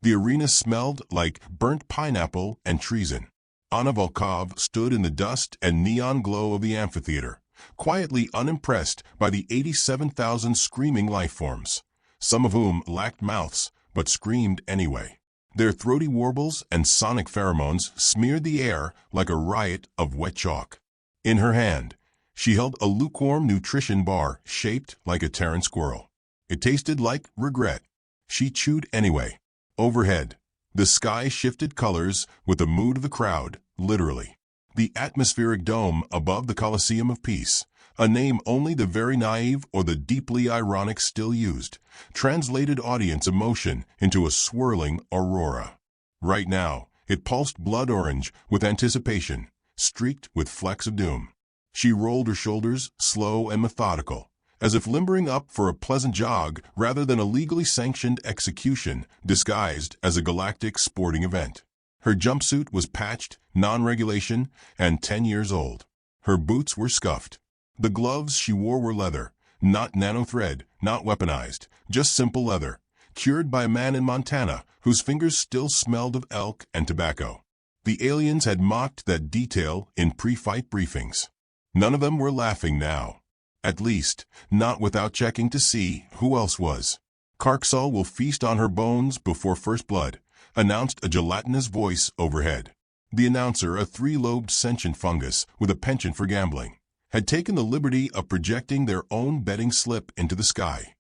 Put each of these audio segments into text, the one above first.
The arena smelled like burnt pineapple and treason. Anna Volkov stood in the dust and neon glow of the amphitheater, quietly unimpressed by the 87,000 screaming lifeforms, some of whom lacked mouths but screamed anyway. Their throaty warbles and sonic pheromones smeared the air like a riot of wet chalk. In her hand, she held a lukewarm nutrition bar shaped like a Terran squirrel. It tasted like regret. She chewed anyway. Overhead, the sky shifted colors with the mood of the crowd, literally. The atmospheric dome above the Colosseum of Peace, a name only the very naive or the deeply ironic still used, translated audience emotion into a swirling aurora. Right now, it pulsed blood orange with anticipation, streaked with flecks of doom. She rolled her shoulders, slow and methodical, as if limbering up for a pleasant jog rather than a legally sanctioned execution disguised as a galactic sporting event. Her jumpsuit was patched, non-regulation, and 10 years old. Her boots were scuffed. The gloves she wore were leather, not nanothread, not weaponized, just simple leather, cured by a man in Montana whose fingers still smelled of elk and tobacco. The aliens had mocked that detail in pre-fight briefings. None of them were laughing now. At least, not without checking to see who else was. Karksal will feast on her bones before first blood, announced a gelatinous voice overhead. The announcer, a three-lobed sentient fungus with a penchant for gambling, had taken the liberty of projecting their own betting slip into the sky.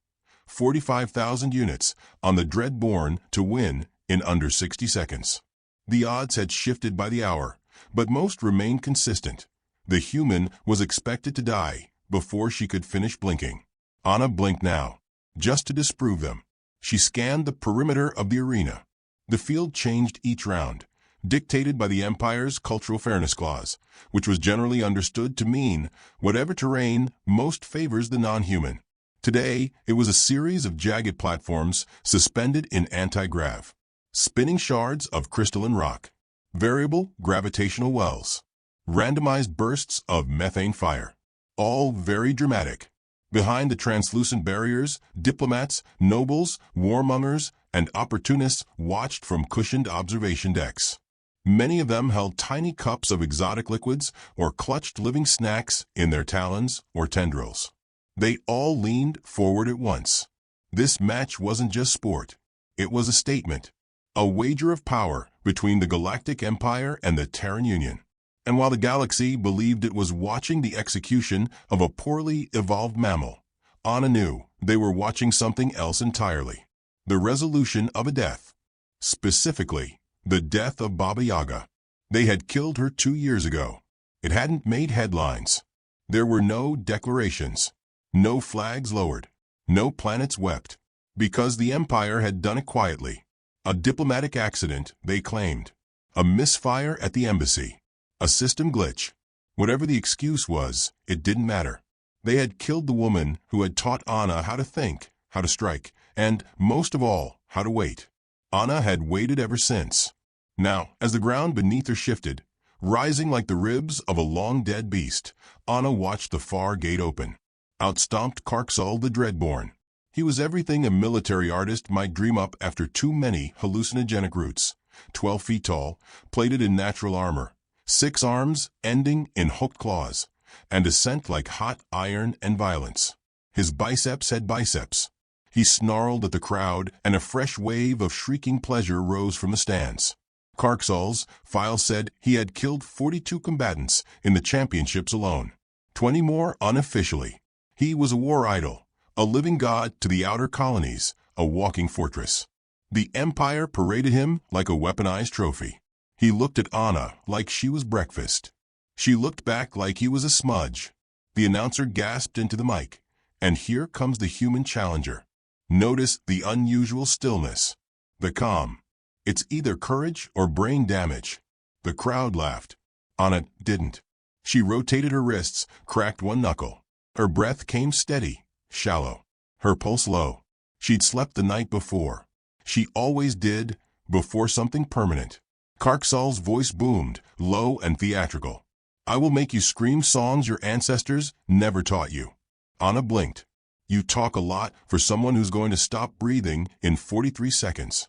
45,000 units on the Dreadborn to win in under 60 seconds. The odds had shifted by the hour, but most remained consistent. The human was expected to die before she could finish blinking. Anna blinked now, just to disprove them. She scanned the perimeter of the arena. The field changed each round, dictated by the Empire's Cultural Fairness Clause, which was generally understood to mean whatever terrain most favors the non-human. Today, it was a series of jagged platforms suspended in anti-grav, spinning shards of crystalline rock, variable gravitational wells, randomized bursts of methane fire, all very dramatic. Behind the translucent barriers, diplomats, nobles, warmongers, and opportunists watched from cushioned observation decks. Many of them held tiny cups of exotic liquids or clutched living snacks in their talons or tendrils. They all leaned forward at once. This match wasn't just sport. It was a statement, a wager of power between the Galactic Empire and the Terran Union. And while the galaxy believed it was watching the execution of a poorly evolved mammal, Anna knew they were watching something else entirely. The resolution of a death. Specifically, the death of Baba Yaga. They had killed her 2 years ago. It hadn't made headlines. There were no declarations, no flags lowered, no planets wept, because the Empire had done it quietly. A diplomatic accident, they claimed. A misfire at the embassy. A system glitch. Whatever the excuse was, it didn't matter. They had killed the woman who had taught Anna how to think, how to strike, and, most of all, how to wait. Anna had waited ever since. Now, as the ground beneath her shifted, rising like the ribs of a long-dead beast, Anna watched the far gate open. Out stomped Karksal the Dreadborn. He was everything a military artist might dream up after too many hallucinogenic roots. 12 feet tall, plated in natural armor, 6 arms ending in hooked claws, and a scent like hot iron and violence. His biceps had biceps. He snarled at the crowd, and a fresh wave of shrieking pleasure rose from the stands. Karksal's file said he had killed 42 combatants in the championships alone, 20 more unofficially. He was a war idol, a living god to the outer colonies, a walking fortress. The Empire paraded him like a weaponized trophy. He looked at Anna like she was breakfast. She looked back like he was a smudge. The announcer gasped into the mic, and here comes the human challenger. Notice the unusual stillness, the calm. It's either courage or brain damage. The crowd laughed. Anna didn't. She rotated her wrists, cracked one knuckle. Her breath came steady, shallow. Her pulse low. She'd slept the night before. She always did, before something permanent. Karksal's voice boomed, low and theatrical. I will make you scream songs your ancestors never taught you. Anna blinked. You talk a lot for someone who's going to stop breathing in 43 seconds.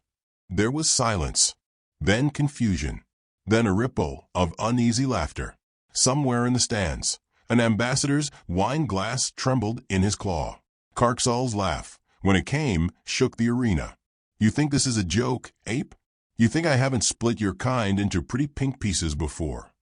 There was silence, then confusion, then a ripple of uneasy laughter. Somewhere in the stands, an ambassador's wine glass trembled in his claw. Karksal's laugh, when it came, shook the arena. "You think this is a joke, ape? You think I haven't split your kind into pretty pink pieces before?"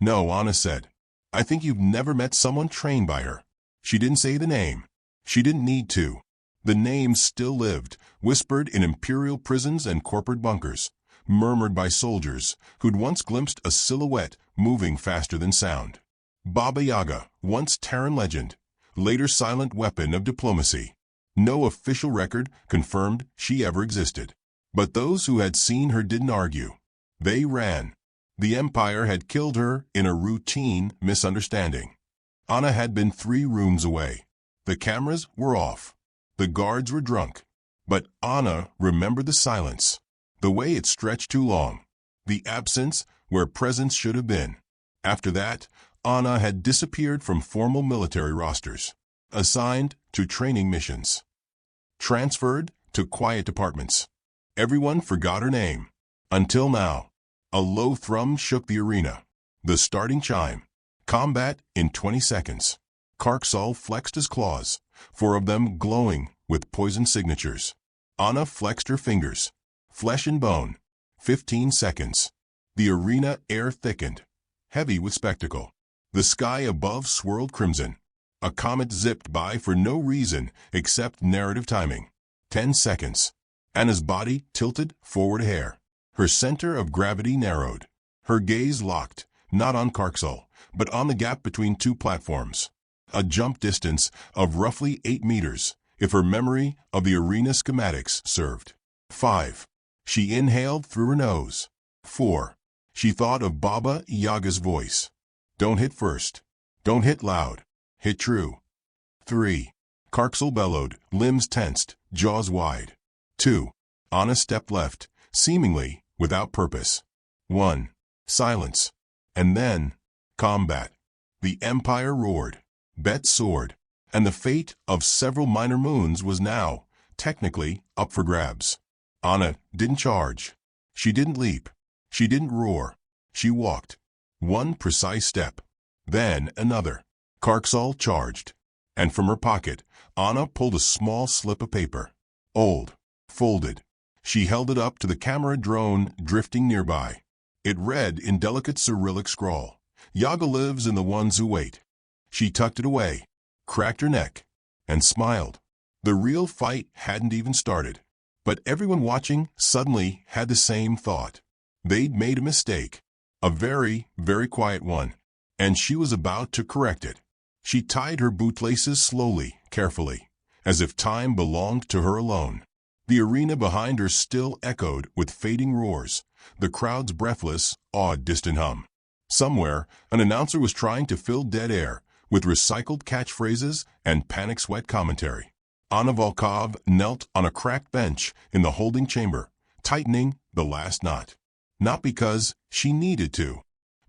"No," Anna said. "I think you've never met someone trained by her." She didn't say the name. She didn't need to. The name still lived, whispered in imperial prisons and corporate bunkers, murmured by soldiers who'd once glimpsed a silhouette moving faster than sound. Baba Yaga, once Terran legend, later silent weapon of diplomacy. No official record confirmed she ever existed. But those who had seen her didn't argue. They ran. The Empire had killed her in a routine misunderstanding. Anna had been 3 rooms away. The cameras were off. The guards were drunk. But Anna remembered the silence, the way it stretched too long, the absence where presence should have been. After that, Anna had disappeared from formal military rosters, assigned to training missions, transferred to quiet departments. Everyone forgot her name. Until now. A low thrum shook the arena. The starting chime. Combat in 20 seconds. Karksal flexed his claws, 4 of them glowing with poison signatures. Anna flexed her fingers. Flesh and bone. 15 seconds. The arena air thickened, heavy with spectacle. The sky above swirled crimson. A comet zipped by for no reason except narrative timing. 10 seconds. Anna's body tilted forward a hair. Her center of gravity narrowed. Her gaze locked, not on Karksal, but on the gap between 2 platforms. A jump distance of roughly 8 meters, if her memory of the arena schematics served. 5. She inhaled through her nose. 4. She thought of Baba Yaga's voice. "Don't hit first. Don't hit loud. Hit true." 3. Karksal bellowed, limbs tensed, jaws wide. 2. Anna stepped left, seemingly without purpose. 1. Silence. And then, combat. The Empire roared. Bets soared. And the fate of several minor moons was now, technically, up for grabs. Anna didn't charge. She didn't leap. She didn't roar. She walked. 1 precise step. Then another. Karksal charged. And from her pocket, Anna pulled a small slip of paper. Old. Folded. She held it up to the camera drone drifting nearby. It read in delicate Cyrillic scrawl, "Yaga lives in the ones who wait." She tucked it away, cracked her neck, and smiled. The real fight hadn't even started. But everyone watching suddenly had the same thought. They'd made a mistake. A very, very quiet one. And she was about to correct it. She tied her bootlaces slowly, carefully, as if time belonged to her alone. The arena behind her still echoed with fading roars, the crowd's breathless, awed distant hum. Somewhere, an announcer was trying to fill dead air with recycled catchphrases and panic-sweat commentary. Anna Volkov knelt on a cracked bench in the holding chamber, tightening the last knot. Not because she needed to,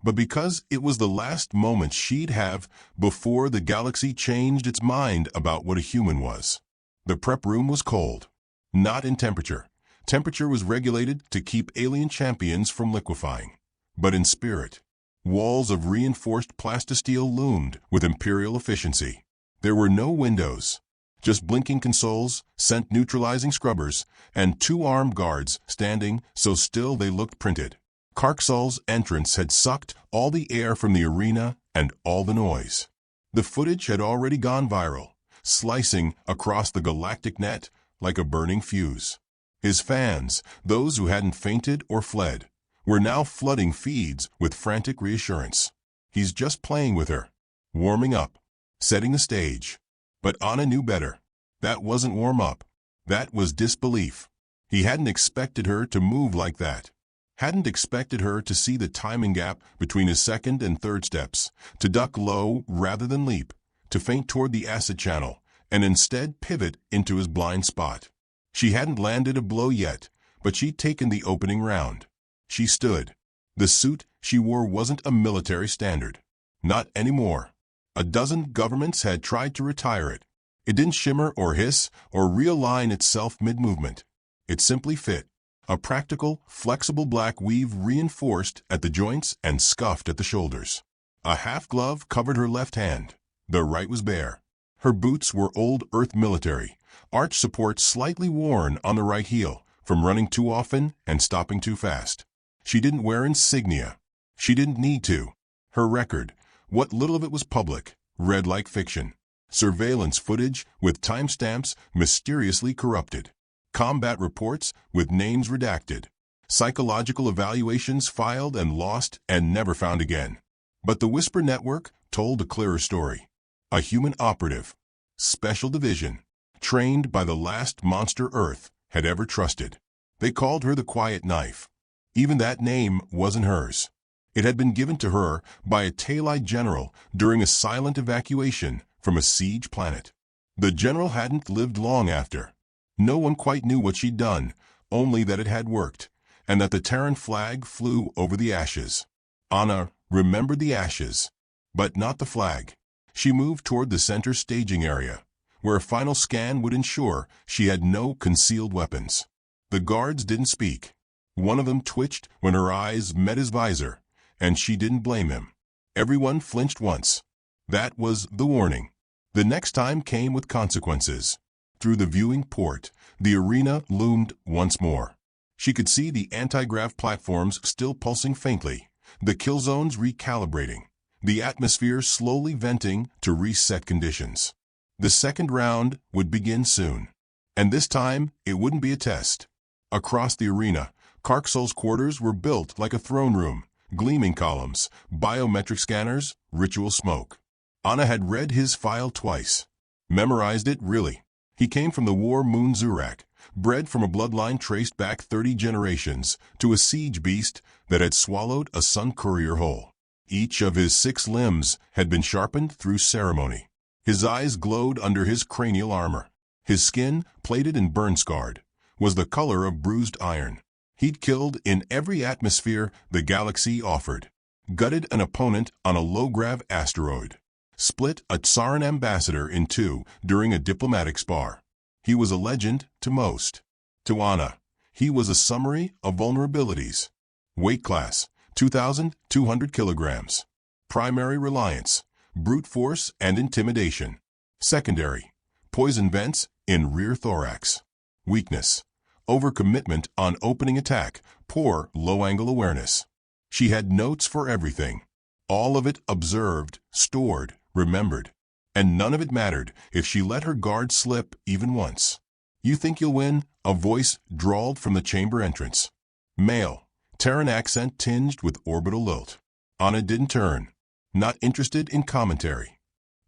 but because it was the last moment she'd have before the galaxy changed its mind about what a human was. The prep room was cold. Not in temperature. Temperature was regulated to keep alien champions from liquefying. But in spirit. Walls of reinforced plastisteel loomed with imperial efficiency. There were no windows. Just blinking consoles, scent-neutralizing scrubbers, and 2 armed guards standing so still they looked printed. Karksal's entrance had sucked all the air from the arena and all the noise. The footage had already gone viral, slicing across the galactic net like a burning fuse. His fans, those who hadn't fainted or fled, were now flooding feeds with frantic reassurance. He's just playing with her, warming up, setting the stage. But Anna knew better. That wasn't warm-up. That was disbelief. He hadn't expected her to move like that. Hadn't expected her to see the timing gap between his second and third steps, to duck low rather than leap, to feint toward the acid channel, and instead pivot into his blind spot. She hadn't landed a blow yet, but she'd taken the opening round. She stood. The suit she wore wasn't a military standard. Not anymore. A dozen governments had tried to retire it. It didn't shimmer or hiss or realign itself mid-movement. It simply fit. A practical, flexible black weave reinforced at the joints and scuffed at the shoulders. A half glove covered her left hand. The right was bare. Her boots were old earth military, arch support slightly worn on the right heel from running too often and stopping too fast. She didn't wear insignia. She didn't need to. Her record, what little of it was public, read like fiction. Surveillance footage with timestamps mysteriously corrupted. Combat reports with names redacted. Psychological evaluations filed and lost and never found again. But the Whisper Network told a clearer story. A human operative, special division, trained by the last monster Earth had ever trusted. They called her the Quiet Knife. Even that name wasn't hers. It had been given to her by a Talite general during a silent evacuation from a siege planet. The general hadn't lived long after. No one quite knew what she'd done, only that it had worked, and that the Terran flag flew over the ashes. Anna remembered the ashes, but not the flag. She moved toward the center staging area, where a final scan would ensure she had no concealed weapons. The guards didn't speak. One of them twitched when her eyes met his visor, and she didn't blame him. Everyone flinched once. That was the warning. The next time came with consequences. Through the viewing port, the arena loomed once more. She could see the anti-grav platforms still pulsing faintly, the kill zones recalibrating, the atmosphere slowly venting to reset conditions. The second round would begin soon. And this time, it wouldn't be a test. Across the arena, Karksol's quarters were built like a throne room, gleaming columns, biometric scanners, ritual smoke. Anna had read his file twice. Memorized it, really. He came from the war moon Zurak, bred from a bloodline traced back 30 generations to a siege beast that had swallowed a sun courier whole. Each of his 6 limbs had been sharpened through ceremony. His eyes glowed under his cranial armor. His skin, plated and burn-scarred, was the color of bruised iron. He'd killed in every atmosphere the galaxy offered, gutted an opponent on a low-grav asteroid, split a Tsaran ambassador in 2 during a diplomatic spar. He was a legend to most. To Anna, he was a summary of vulnerabilities. Weight class, 2,200 kilograms. Primary reliance, brute force and intimidation. Secondary, poison vents in rear thorax. Weakness, overcommitment on opening attack, poor low-angle awareness. She had notes for everything. All of it observed, stored, remembered. And none of it mattered if she let her guard slip even once. "You think you'll win?" a voice drawled from the chamber entrance. Male, Terran accent tinged with orbital lilt. Anna didn't turn. Not interested in commentary.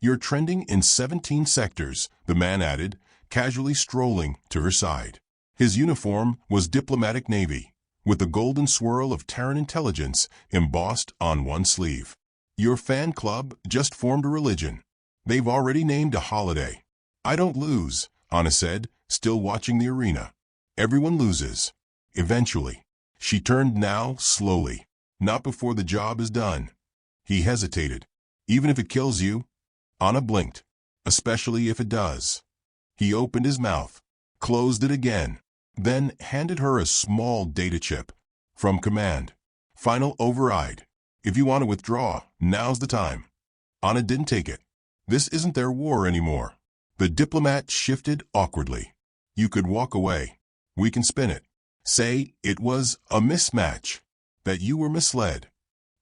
"You're trending in 17 sectors," the man added, casually strolling to her side. His uniform was diplomatic navy, with the golden swirl of Terran intelligence embossed on one sleeve. "Your fan club just formed a religion. They've already named a holiday." "I don't lose," Anna said, still watching the arena. "Everyone loses. Eventually." She turned now, slowly. "Not before the job is done." He hesitated. "Even if it kills you?" Anna blinked. "Especially if it does." He opened his mouth, closed it again, then handed her a small data chip. "From command. Final override. If you want to withdraw, now's the time." Anna didn't take it. This isn't their war anymore. The diplomat shifted awkwardly. "You could walk away. We can spin it. Say it was a mismatch. That you were misled."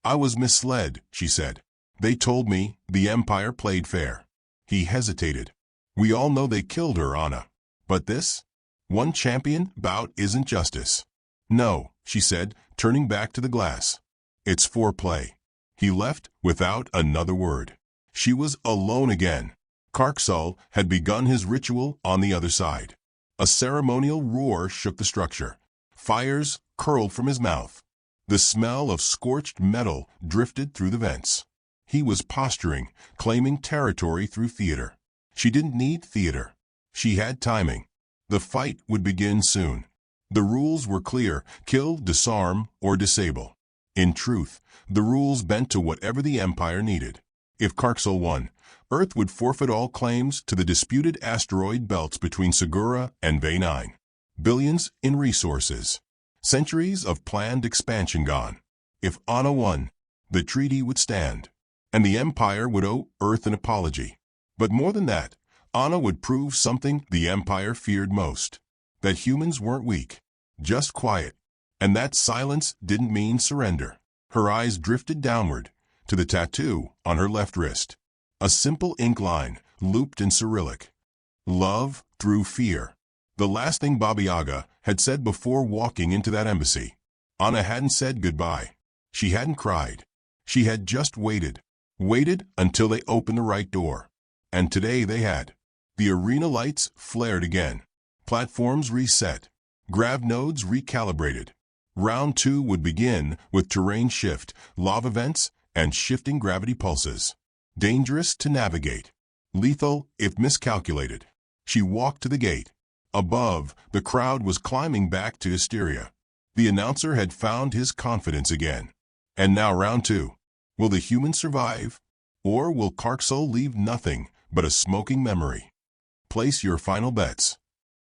"I was misled," she said. "They told me the Empire played fair." He hesitated. "We all know they killed her, Anna. But this? One champion bout isn't justice." "No," she said, turning back to the glass. "It's foreplay." He left without another word. She was alone again. Karksol had begun his ritual on the other side. A ceremonial roar shook the structure. Fires curled from his mouth. The smell of scorched metal drifted through the vents. He was posturing, claiming territory through theater. She didn't need theater. She had timing. The fight would begin soon. The rules were clear: kill, disarm, or disable. In truth, the rules bent to whatever the Empire needed. If Karksol won, Earth would forfeit all claims to the disputed asteroid belts between Segura and Bay 9. Billions in resources. Centuries of planned expansion gone. If Anna won, the treaty would stand, and the Empire would owe Earth an apology. But more than that, Anna would prove something the Empire feared most. That humans weren't weak, just quiet, and that silence didn't mean surrender. Her eyes drifted downward, to the tattoo on her left wrist. A simple ink line, looped in Cyrillic. Love through fear. The last thing Baba Yaga had said before walking into that embassy. Anna hadn't said goodbye. She hadn't cried. She had just waited. Waited until they opened the right door. And today they had. The arena lights flared again. Platforms reset. Grav nodes recalibrated. Round 2 would begin with terrain shift, lava vents, and shifting gravity pulses. Dangerous to navigate. Lethal if miscalculated. She walked to the gate. Above, the crowd was climbing back to hysteria. The announcer had found his confidence again. And now round 2. Will the humans survive? Or will Karksol leave nothing but a smoking memory? Place your final bets.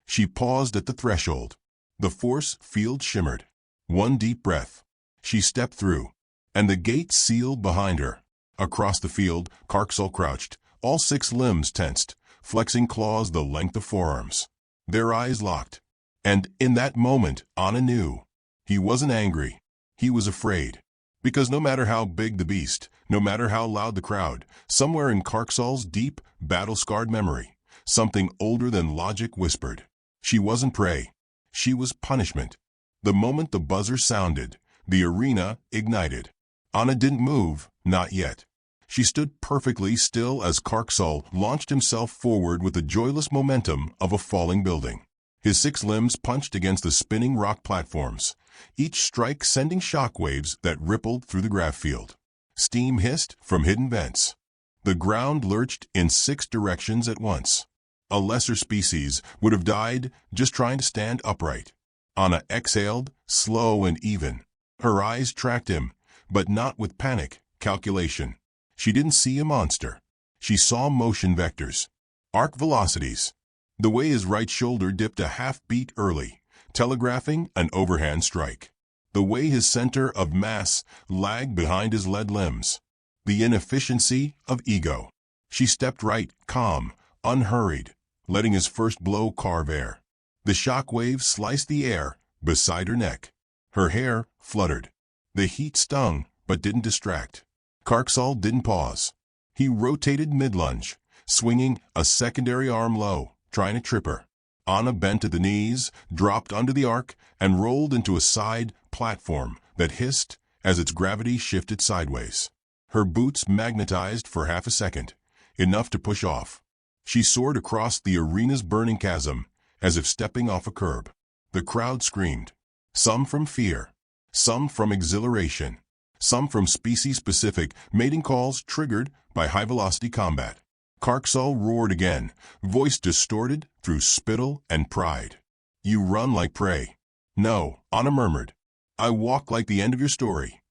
She paused at the threshold. The force field shimmered. One deep breath. She stepped through, and the gate sealed behind her. Across the field, Karksol crouched, all 6 limbs tensed, flexing claws the length of forearms. Their eyes locked. And in that moment, Anna knew. He wasn't angry. He was afraid. Because no matter how big the beast, no matter how loud the crowd, somewhere in Karksol's deep, battle-scarred memory, something older than logic whispered. She wasn't prey. She was punishment. The moment the buzzer sounded, the arena ignited. Anna didn't move, not yet. She stood perfectly still as Karksol launched himself forward with the joyless momentum of a falling building. His 6 limbs punched against the spinning rock platforms, each strike sending shockwaves that rippled through the grav field. Steam hissed from hidden vents. The ground lurched in 6 directions at once. A lesser species would have died just trying to stand upright. Anna exhaled, slow and even. Her eyes tracked him, but not with panic, calculation. She didn't see a monster. She saw motion vectors. Arc velocities. The way his right shoulder dipped a half-beat early, telegraphing an overhand strike. The way his center of mass lagged behind his lead limbs. The inefficiency of ego. She stepped right, calm, unhurried, letting his first blow carve air. The shock wave sliced the air beside her neck. Her hair fluttered. The heat stung, but didn't distract. Karksol didn't pause. He rotated mid-lunge, swinging a secondary arm low, trying to trip her. Anna bent at the knees, dropped under the arc, and rolled into a side platform that hissed as its gravity shifted sideways. Her boots magnetized for half a second, enough to push off. She soared across the arena's burning chasm, as if stepping off a curb. The crowd screamed, some from fear, some from exhilaration, some from species-specific mating calls triggered by high-velocity combat. Karksol roared again, voice distorted through spittle and pride. You run like prey. No, Anna murmured. I walk like the end of your story.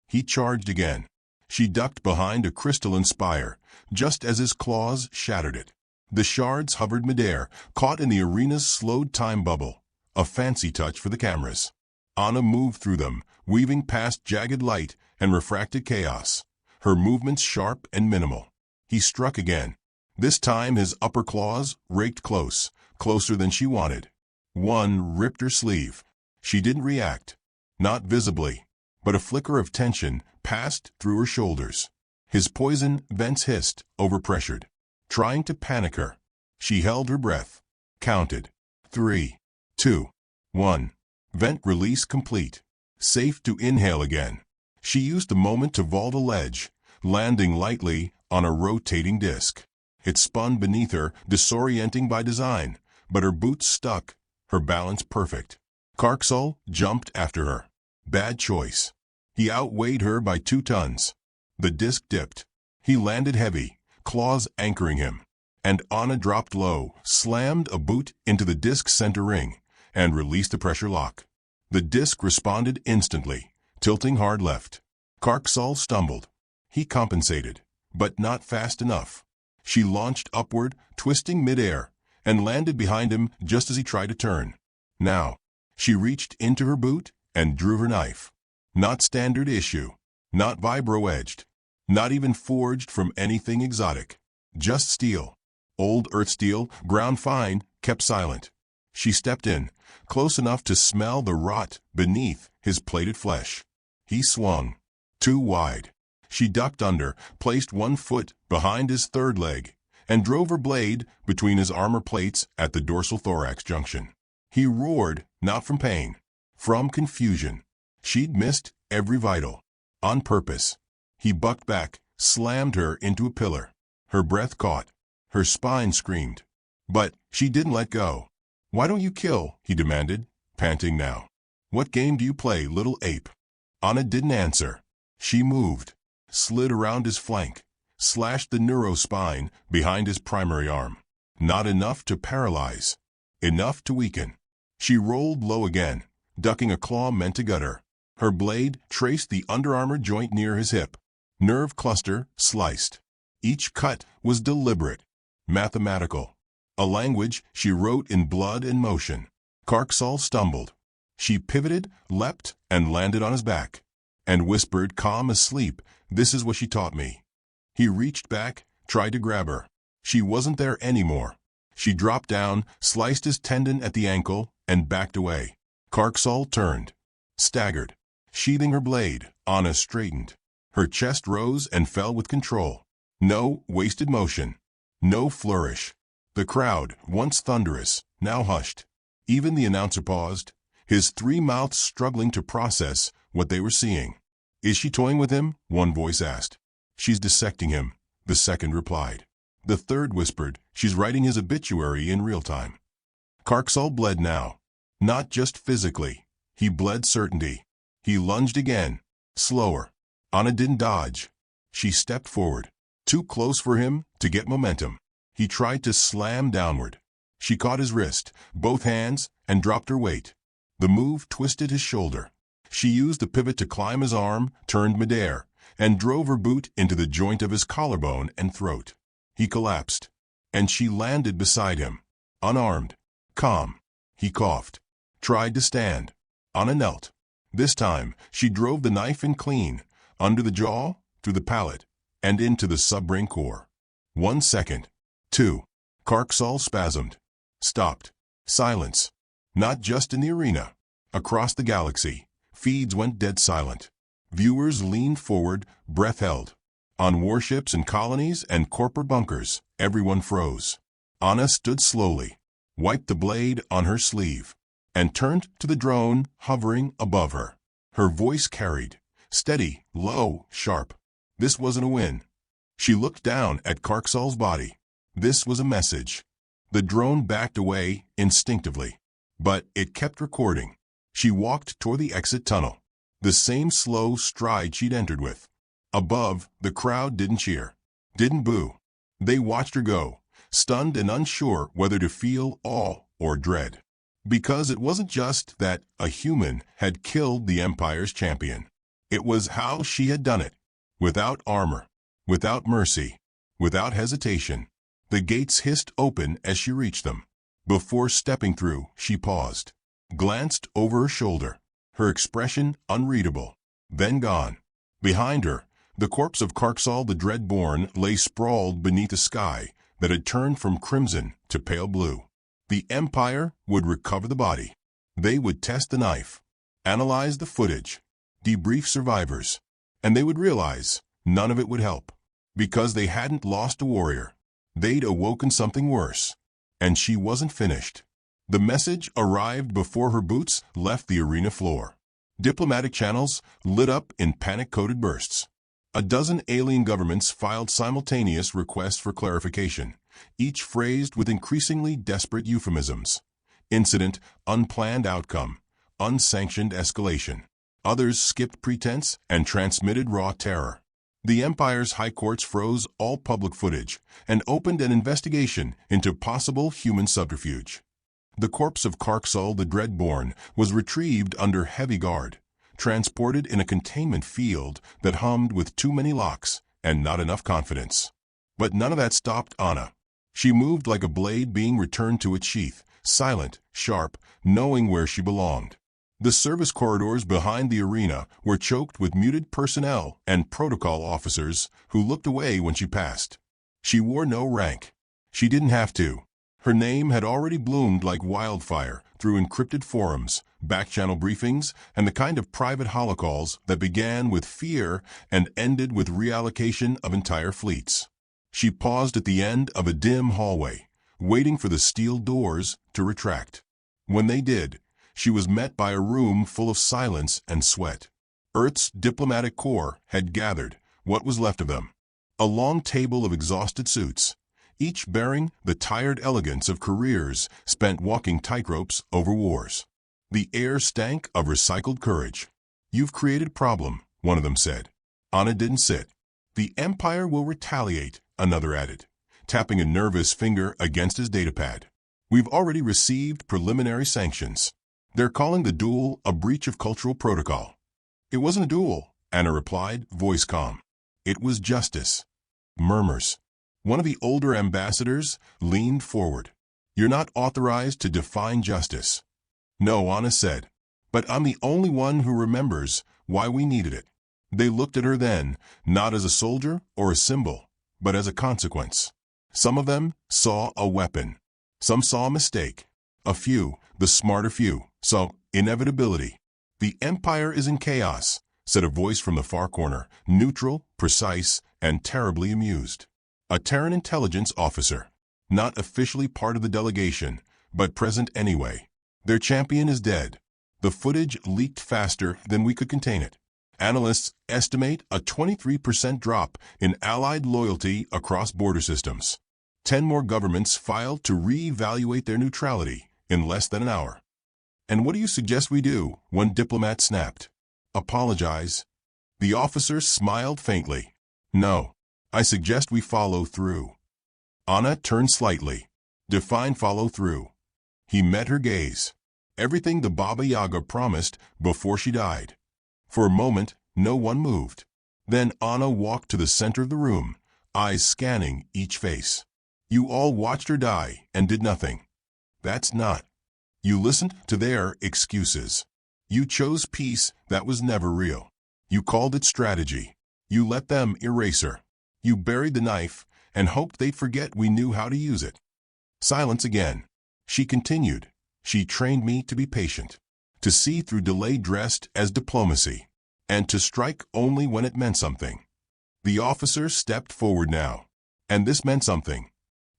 He charged again. She ducked behind a crystalline spire, just as his claws shattered it. The shards hovered midair, caught in the arena's slowed time bubble, a fancy touch for the cameras. Anna moved through them, weaving past jagged light and refracted chaos, her movements sharp and minimal. He struck again. This time his upper claws raked close, closer than she wanted. One ripped her sleeve. She didn't react. Not visibly, but a flicker of tension passed through her shoulders. His poison vents hissed, overpressured, trying to panic her. She held her breath. Counted. 3, 2, 1. Vent release complete. Safe to inhale again. She used the moment to vault a ledge, landing lightly on a rotating disc. It spun beneath her, disorienting by design, but her boots stuck, her balance perfect. Karksol jumped after her. Bad choice. He outweighed her by 2 tons. The disc dipped. He landed heavy, claws anchoring him. And Anna dropped low, slammed a boot into the disc's center ring, and released the pressure lock. The disc responded instantly, tilting hard left. Karksol stumbled. He compensated, but not fast enough. She launched upward, twisting midair, and landed behind him just as he tried to turn. Now, she reached into her boot and drew her knife. Not standard issue. Not vibro-edged. Not even forged from anything exotic. Just steel. Old earth steel, ground fine, kept silent. She stepped in, close enough to smell the rot beneath his plated flesh. He swung. Too wide. She ducked under, placed one foot behind his third leg, and drove her blade between his armor plates at the dorsal thorax junction. He roared, not from pain, from confusion. She'd missed every vital. On purpose. He bucked back, slammed her into a pillar. Her breath caught. Her spine screamed. But she didn't let go. "Why don't you kill?" he demanded, panting now. "What game do you play, little ape?" Anna didn't answer. She moved, slid around his flank, slashed the neurospine behind his primary arm. Not enough to paralyze. Enough to weaken. She rolled low again, ducking a claw meant to gut her. Her blade traced the underarmor joint near his hip. Nerve cluster sliced. Each cut was deliberate, mathematical. A language she wrote in blood and motion. Karksal stumbled. She pivoted, leapt, and landed on his back, and whispered, calm as sleep, "This is what she taught me." He reached back, tried to grab her. She wasn't there anymore. She dropped down, sliced his tendon at the ankle, and backed away. Karksal turned, staggered. Sheathing her blade, Anna straightened. Her chest rose and fell with control. No wasted motion. No flourish. The crowd, once thunderous, now hushed. Even the announcer paused, his three mouths struggling to process what they were seeing. "Is she toying with him?" one voice asked. "She's dissecting him," the second replied. The third whispered, "She's writing his obituary in real time." Karksal bled now. Not just physically. He bled certainty. He lunged again, slower. Anna didn't dodge. She stepped forward, too close for him to get momentum. He tried to slam downward. She caught his wrist, both hands, and dropped her weight. The move twisted his shoulder. She used the pivot to climb his arm, turned midair, and drove her boot into the joint of his collarbone and throat. He collapsed, and she landed beside him, unarmed, calm. He coughed, tried to stand. Anna knelt. This time, she drove the knife in clean, under the jaw, through the palate, and into the subbrain core. 1 second. 2. Karksal spasmed. Stopped. Silence. Not just in the arena. Across the galaxy, feeds went dead silent. Viewers leaned forward, breath held. On warships and colonies and corporate bunkers, everyone froze. Anna stood slowly, wiped the blade on her sleeve, and turned to the drone hovering above her. Her voice carried, steady, low, sharp. This wasn't a win. She looked down at Karksal's body. This was a message. The drone backed away instinctively, but it kept recording. She walked toward the exit tunnel, the same slow stride she'd entered with. Above, the crowd didn't cheer, didn't boo. They watched her go, stunned and unsure whether to feel awe or dread. Because it wasn't just that a human had killed the Empire's champion. It was how she had done it, without armor, without mercy, without hesitation. The gates hissed open as she reached them. Before stepping through, she paused, glanced over her shoulder, her expression unreadable, then gone. Behind her, the corpse of Karksal the Dreadborn lay sprawled beneath a sky that had turned from crimson to pale blue. The Empire would recover the body. They would test the knife, analyze the footage, debrief survivors, and they would realize none of it would help. Because they hadn't lost a warrior. They'd awoken something worse. And she wasn't finished. The message arrived before her boots left the arena floor. Diplomatic channels lit up in panic-coded bursts. A dozen alien governments filed simultaneous requests for clarification, each phrased with increasingly desperate euphemisms. Incident, unplanned outcome, unsanctioned escalation. Others skipped pretense and transmitted raw terror. The Empire's high courts froze all public footage and opened an investigation into possible human subterfuge. The corpse of Karksal the Dreadborn was retrieved under heavy guard, transported in a containment field that hummed with too many locks and not enough confidence. But none of that stopped Anna. She moved like a blade being returned to its sheath, silent, sharp, knowing where she belonged. The service corridors behind the arena were choked with muted personnel and protocol officers who looked away when she passed. She wore no rank. She didn't have to. Her name had already bloomed like wildfire through encrypted forums, back-channel briefings, and the kind of private holocalls that began with fear and ended with reallocation of entire fleets. She paused at the end of a dim hallway, waiting for the steel doors to retract. When they did, she was met by a room full of silence and sweat. Earth's diplomatic corps had gathered, what was left of them. A long table of exhausted suits, each bearing the tired elegance of careers spent walking tightropes over wars. The air stank of recycled courage. "You've created a problem," one of them said. Anna didn't sit. "The Empire will retaliate," another added, tapping a nervous finger against his datapad. "We've already received preliminary sanctions. They're calling the duel a breach of cultural protocol." "It wasn't a duel," Anna replied, voice calm. "It was justice." Murmurs. One of the older ambassadors leaned forward. "You're not authorized to define justice." "No," Anna said. "But I'm the only one who remembers why we needed it." They looked at her then, not as a soldier or a symbol, but as a consequence. Some of them saw a weapon. Some saw a mistake. A few, the smarter few, saw inevitability. "The Empire is in chaos," said a voice from the far corner, neutral, precise, and terribly amused. A Terran intelligence officer, not officially part of the delegation, but present anyway. "Their champion is dead." The footage leaked faster than we could contain it. Analysts estimate a 23% drop in Allied loyalty across border systems. 10 more governments filed to re-evaluate their neutrality in less than an hour. "And what do you suggest we do?" one diplomat snapped. "Apologize." The officer smiled faintly. "No. I suggest we follow through." Anna turned slightly. "Define follow through." He met her gaze. "Everything the Baba Yaga promised before she died." For a moment, no one moved. Then Anna walked to the center of the room, eyes scanning each face. "You all watched her die and did nothing. That's not. You listened to their excuses. You chose peace that was never real. You called it strategy. You let them erase her. You buried the knife and hoped they'd forget we knew how to use it." Silence again. She continued. "She trained me to be patient, to see through delay dressed as diplomacy, and to strike only when it meant something." The officer stepped forward now. "And this meant something."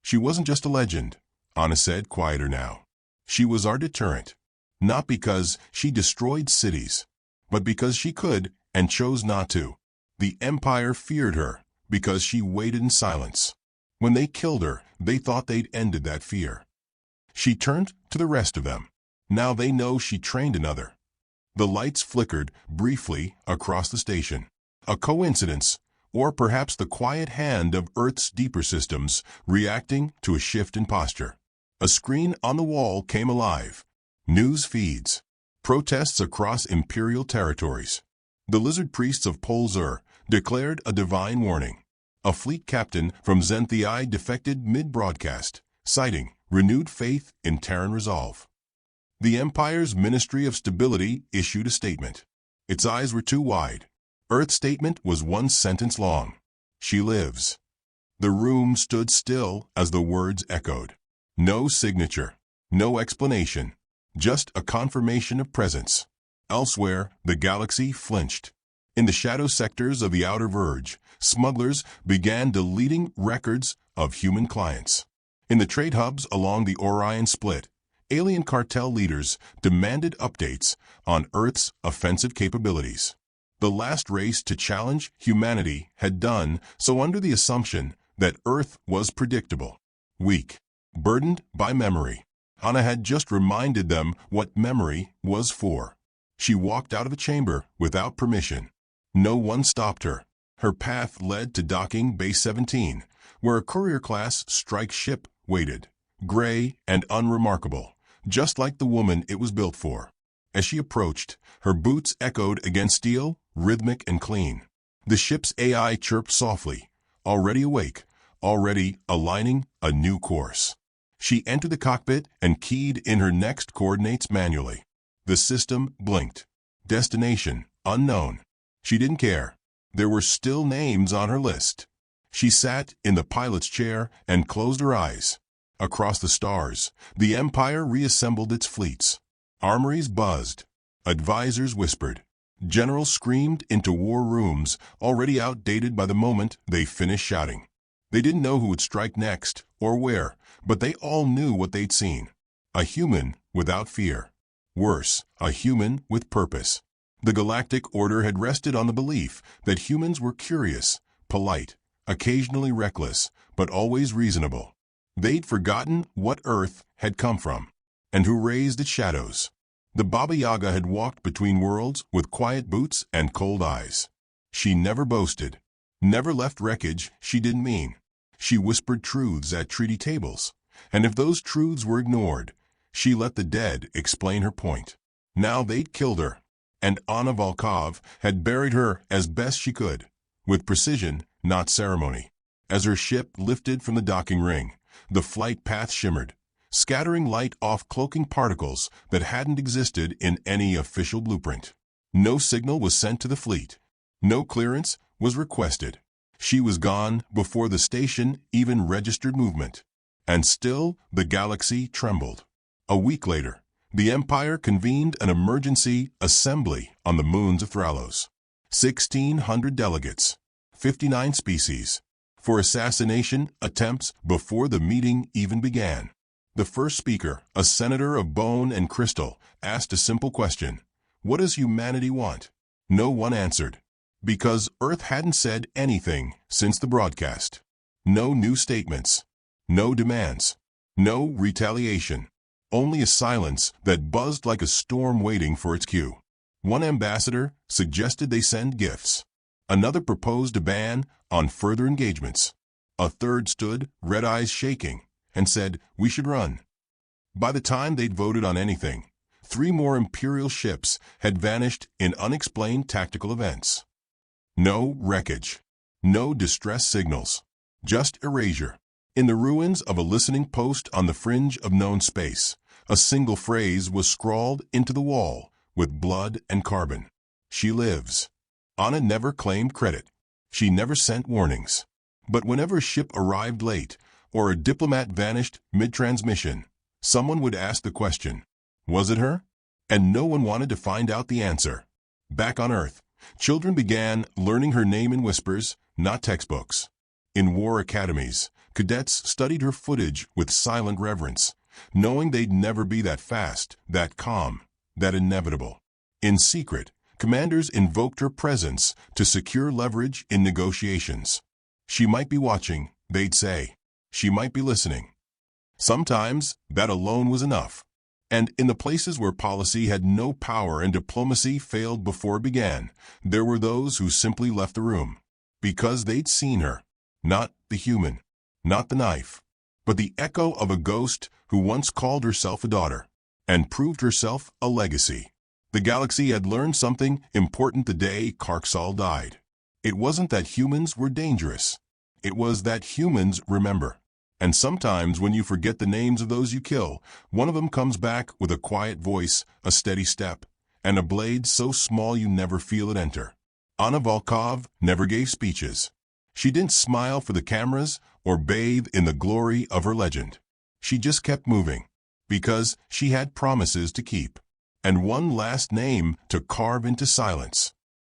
"She wasn't just a legend," Anna said, quieter now. "She was our deterrent. Not because she destroyed cities, but because she could and chose not to. The Empire feared her because she waited in silence. When they killed her, they thought they'd ended that fear." She turned to the rest of them. "Now they know she trained another." The lights flickered briefly across the station. A coincidence, or perhaps the quiet hand of Earth's deeper systems reacting to a shift in posture. A screen on the wall came alive. News feeds. Protests across Imperial territories. The lizard priests of Polzur declared a divine warning. A fleet captain from Zenthii defected mid-broadcast, citing renewed faith in Terran resolve. The Empire's Ministry of Stability issued a statement. Its eyes were too wide. Earth's statement was one sentence long. "She lives." The room stood still as the words echoed. No signature, no explanation, just a confirmation of presence. Elsewhere, the galaxy flinched. In the shadow sectors of the outer verge, smugglers began deleting records of human clients. In the trade hubs along the Orion Split, alien cartel leaders demanded updates on Earth's offensive capabilities. The last race to challenge humanity had done so under the assumption that Earth was predictable, weak, burdened by memory. Anna had just reminded them what memory was for. She walked out of the chamber without permission. No one stopped her. Her path led to docking Base 17, where a courier-class strike ship waited, gray and unremarkable, just like the woman it was built for. As she approached, her boots echoed against steel, rhythmic and clean. The ship's AI chirped softly, already awake, already aligning a new course. She entered the cockpit and keyed in her next coordinates manually. The system blinked. Destination unknown. She didn't care. There were still names on her list. She sat in the pilot's chair and closed her eyes. Across the stars, the Empire reassembled its fleets. Armories buzzed. Advisors whispered. Generals screamed into war rooms, already outdated by the moment they finished shouting. They didn't know who would strike next or where, but they all knew what they'd seen. A human without fear. Worse, a human with purpose. The Galactic Order had rested on the belief that humans were curious, polite, occasionally reckless, but always reasonable. They'd forgotten what Earth had come from, and who raised its shadows. The Baba Yaga had walked between worlds with quiet boots and cold eyes. She never boasted, never left wreckage she didn't mean. She whispered truths at treaty tables, and if those truths were ignored, she let the dead explain her point. Now they'd killed her, and Anna Volkov had buried her as best she could, with precision, not ceremony. As her ship lifted from the docking ring, the flight path shimmered, scattering light off cloaking particles that hadn't existed in any official blueprint. No signal was sent to the fleet. No clearance was requested. She was gone before the station even registered movement. And still the galaxy trembled. A week later, the Empire convened an emergency assembly on the moons of Thralos. 1,600 delegates, 59 species, for assassination attempts before the meeting even began. The first speaker, a senator of bone and crystal, asked a simple question. What does humanity want? No one answered. Because Earth hadn't said anything since the broadcast. No new statements. No demands. No retaliation. Only a silence that buzzed like a storm waiting for its cue. One ambassador suggested they send gifts. Another proposed a ban on further engagements. A third stood, red eyes shaking, and said, we should run. By the time they'd voted on anything, 3 more Imperial ships had vanished in unexplained tactical events. No wreckage. No distress signals. Just erasure. In the ruins of a listening post on the fringe of known space, a single phrase was scrawled into the wall with blood and carbon. She lives. Anna never claimed credit. She never sent warnings. But whenever a ship arrived late, or a diplomat vanished mid-transmission, someone would ask the question, was it her? And no one wanted to find out the answer. Back on Earth, children began learning her name in whispers, not textbooks. In war academies, cadets studied her footage with silent reverence, knowing they'd never be that fast, that calm, that inevitable. In secret, commanders invoked her presence to secure leverage in negotiations. She might be watching, they'd say. She might be listening. Sometimes that alone was enough. And in the places where policy had no power and diplomacy failed before it began, there were those who simply left the room. Because they'd seen her. Not the human. Not the knife. But the echo of a ghost who once called herself a daughter. And proved herself a legacy. The galaxy had learned something important the day Karksal died. It wasn't that humans were dangerous. It was that humans remember. And sometimes when you forget the names of those you kill, one of them comes back with a quiet voice, a steady step, and a blade so small you never feel it enter. Anna Volkov never gave speeches. She didn't smile for the cameras or bathe in the glory of her legend. She just kept moving, because she had promises to keep, and one last name to carve into silence.